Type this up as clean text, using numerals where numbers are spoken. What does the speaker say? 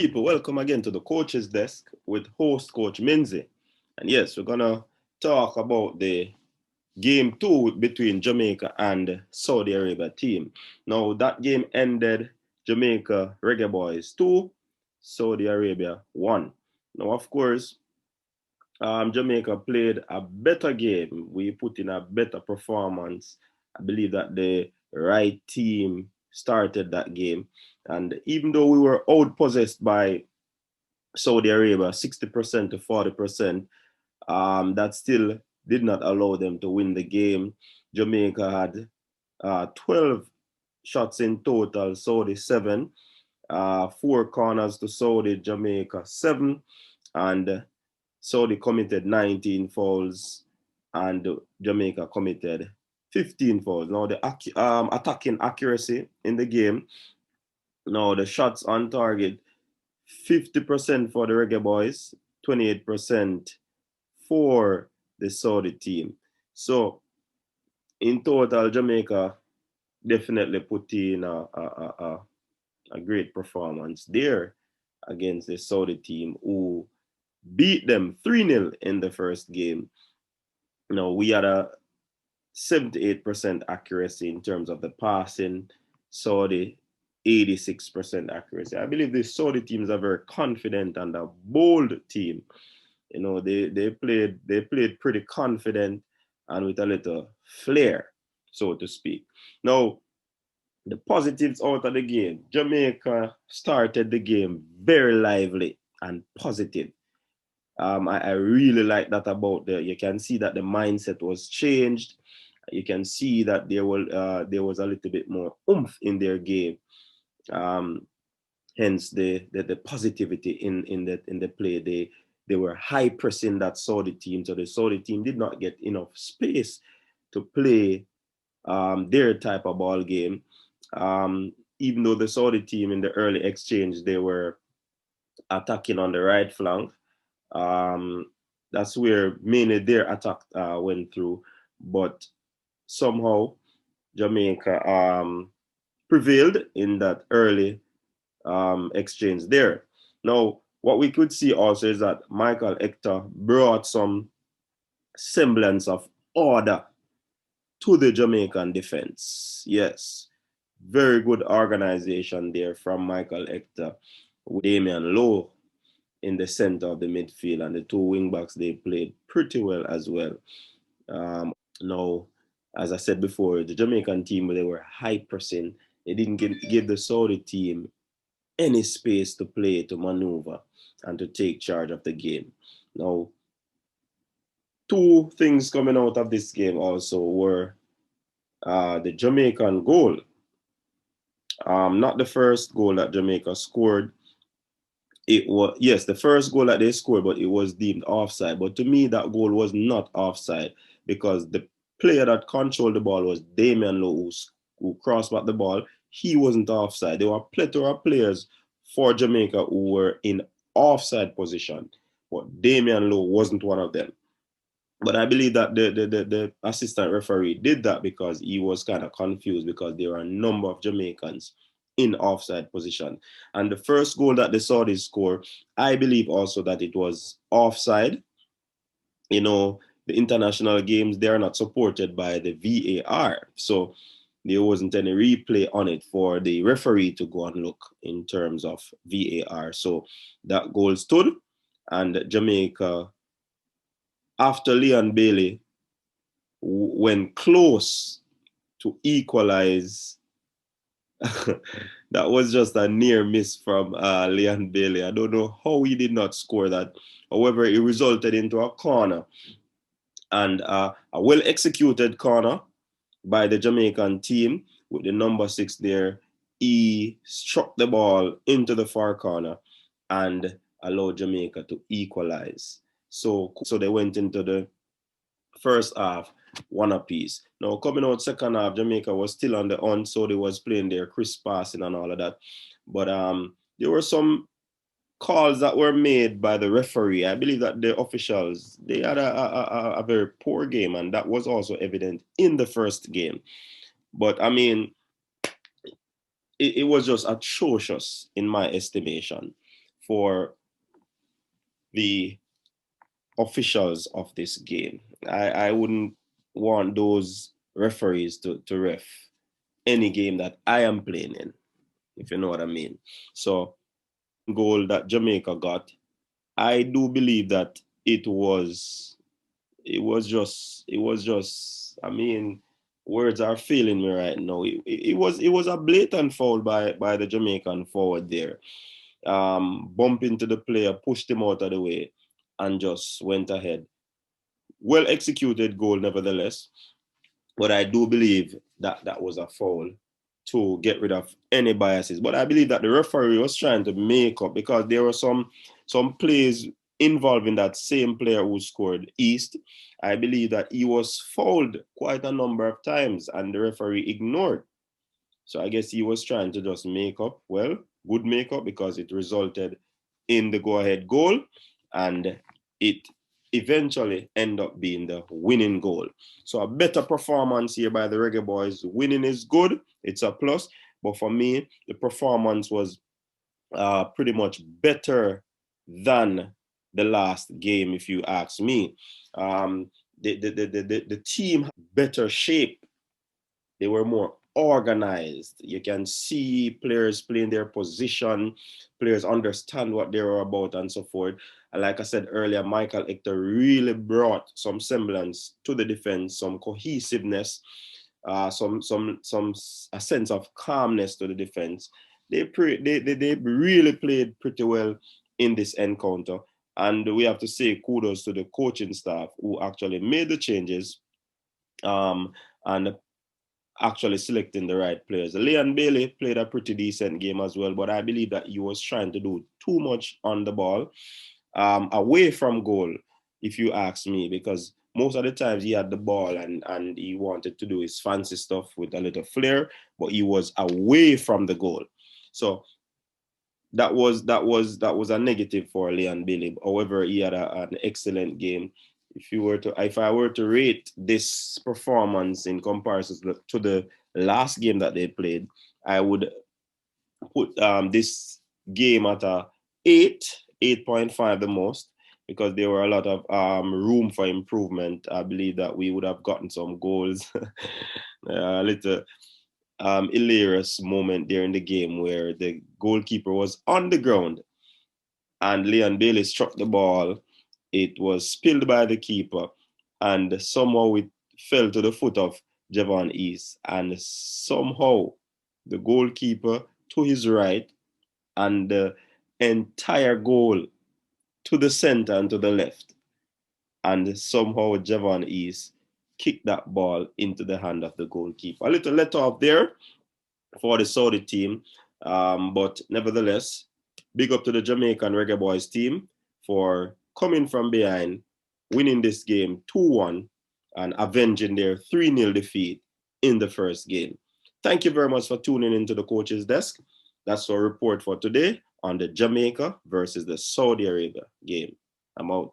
People, welcome again to the coach's desk with host Coach Minzy. And yes, we're gonna talk about the game two between Jamaica and Saudi Arabia team. Now that game ended Jamaica Reggae Boys 2, Saudi Arabia 1. Now, of course, Jamaica played a better game. We put in a better performance. I believe that the right team started that game. And even though we were outpossessed by Saudi Arabia 60% to 40%, that still did not allow them to win the game. Jamaica had 12 shots in total, Saudi 7, four corners to Saudi, Jamaica 7, and Saudi committed 19 fouls, and Jamaica committed 15 fouls. Now, the attacking accuracy in the game, now the shots on target, 50% for the Reggae Boys, 28% for the Saudi team. So in total, Jamaica definitely put in a great performance there against the Saudi team who beat them 3-0 in the first game. We had a 78% accuracy in terms of the passing, Saudi 86% accuracy. I believe the Saudi team is a very confident and a bold team. They played pretty confident and with a little flair, so to speak. Now, the positives out of the game. Jamaica started the game very lively and positive. I really like that about you can see that the mindset was changed. You can see that there was a little bit more oomph in their game. Um, Hence the positivity in the play. They were high pressing that Saudi team, so the Saudi team did not get enough space to play their type of ball game. Even though the Saudi team in the early exchange they were attacking on the right flank, that's where mainly their attack went through, but somehow Jamaica prevailed in that early exchange there. Now, what we could see also is that Michael Hector brought some semblance of order to the Jamaican defense. Yes, very good organization there from Michael Hector with Damian Lowe in the center of the midfield, and the two wingbacks they played pretty well as well. Now, as I said before, the Jamaican team they were high pressing. They didn't give the Saudi team any space to play, to maneuver, and to take charge of the game. Now, two things coming out of this game also were the Jamaican goal. Not the first goal that Jamaica scored. It was, yes, the first goal that they scored, but it was deemed offside. But to me, that goal was not offside because the player that controlled the ball was Damian Lowe, who crossed back the ball. He wasn't offside. There were a plethora of players for Jamaica who were in offside position, but Damian Lowe wasn't one of them. But I believe that the assistant referee did that because he was kind of confused because there are a number of Jamaicans in offside position. And the first goal that the Saudis scored, I believe also that it was offside. The international games, they are not supported by the VAR. So there wasn't any replay on it for the referee to go and look in terms of VAR. So that goal stood, and Jamaica, after Leon Bailey went close to equalize, that was just a near miss from Leon Bailey. I don't know how he did not score that. However, it resulted into a corner, and a well executed corner by the Jamaican team with the number 6 there. He struck the ball into the far corner and allowed Jamaica to equalize. So they went into the first half one apiece. Now coming out second half, Jamaica was still on the on, so they was playing their crisp passing and all of that. But there were some calls that were made by the referee. I believe that the officials they had a very poor game, and that was also evident in the first game. But I mean, it was just atrocious in my estimation for the officials of this game. I wouldn't want those referees to ref any game that I am playing in, if you know what I mean. So, goal that Jamaica got, I do believe that it was just I mean, words are failing me right now. It was a blatant foul by the Jamaican forward there. Bump into the player, pushed him out of the way, and just went ahead. Well executed goal, nevertheless. But I do believe that that was a foul to get rid of any biases. But I believe that the referee was trying to make up because there were some plays involving that same player who scored East. I believe that he was fouled quite a number of times and the referee ignored. So I guess he was trying to just make up, well, good makeup because it resulted in the go-ahead goal and it eventually ended up being the winning goal. So a better performance here by the Reggae Boyz. Winning is good, it's a plus, but for me, the performance was pretty much better than the last game, if you ask me. The team better shape, they were more organized. You can see players playing their position, players understand what they were about, and so forth. And like I said earlier, Michael Hector really brought some semblance to the defense, some cohesiveness, some a sense of calmness to the defense. They really played pretty well in this encounter. And we have to say kudos to the coaching staff who actually made the changes and actually selecting the right players. Leon Bailey played a pretty decent game as well, but I believe that he was trying to do too much on the ball, away from goal, if you ask me, because most of the times he had the ball and he wanted to do his fancy stuff with a little flair, but he was away from the goal. So that was a negative for Leon Bailey. However, he had an excellent game. If I were to rate this performance in comparison to the last game that they played, I would put this game at a 8.5 the most, because there were a lot of room for improvement. I believe that we would have gotten some goals. A little hilarious moment there in the game where the goalkeeper was on the ground and Leon Bailey struck the ball. It was spilled by the keeper and somehow it fell to the foot of Javon East. And somehow the goalkeeper to his right and the entire goal to the center and to the left. And somehow Javon East kicked that ball into the hand of the goalkeeper. A little let off there for the Saudi team. But nevertheless, big up to the Jamaican Reggae Boyz team for coming from behind, winning this game 2-1, and avenging their 3-0 defeat in the first game. Thank you very much for tuning into the coach's desk. That's our report for today on the Jamaica versus the Saudi Arabia game. I'm out.